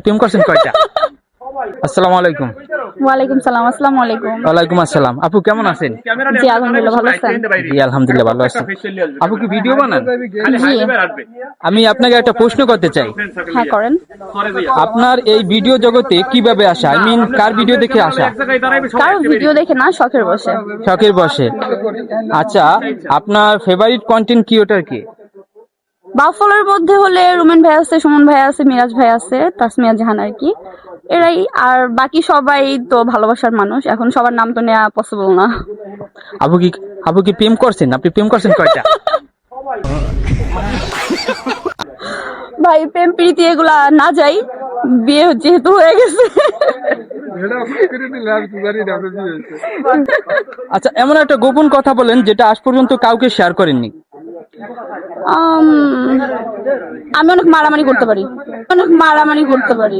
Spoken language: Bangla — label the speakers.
Speaker 1: প্রেম করছেন কয়টা? আসসালামু আলাইকুম।
Speaker 2: ওয়ালাইকুম সালাম। আসসালামু আলাইকুম।
Speaker 1: ওয়ালাইকুম আসসালাম। আপু কেমন আছেন?
Speaker 2: জি আলহামদুলিল্লাহ, ভালো আছেন?
Speaker 1: জি আলহামদুলিল্লাহ ভালো আছি। আপু কি ভিডিও বানান?
Speaker 2: জি
Speaker 1: আমি আপনাকে একটা প্রশ্ন করতে চাই।
Speaker 2: হ্যাঁ করেন।
Speaker 1: আপনার এই ভিডিও জগতে কিভাবে আসা? আই মিন কার ভিডিও দেখে আসা?
Speaker 2: কারো ভিডিও দেখে না, শখের বসে।
Speaker 1: শখের বসে। আচ্ছা, আপনার ফেভারিট কন্টেন্ট ক্রিয়েটর কি?
Speaker 2: বাফলের মধ্যে হলে রুমেন ভাই আছে, সুমন ভাই আছে, মিরাজ ভাই আছে, তাসমিয়া জাহান আর কি। এরাই। আর বাকি সবাই তো ভালোবাসার মানুষ, এখন সবার নাম তো নেওয়া পসিবল না।
Speaker 1: আপু কি আপু কি প্রেম করছেন? আপনি প্রেম করছেন কয়টা?
Speaker 2: ভাই প্রেম প্রীতি এগুলা না যাই, বিয়ে যেহেতু হয়ে গেছে।
Speaker 1: আচ্ছা, এমন একটা গোপন কথা বলেন যেটা আজ পর্যন্ত কাউকে শেয়ার করেননি।
Speaker 2: আম, আমি অনেক মারামারি করতে পারি।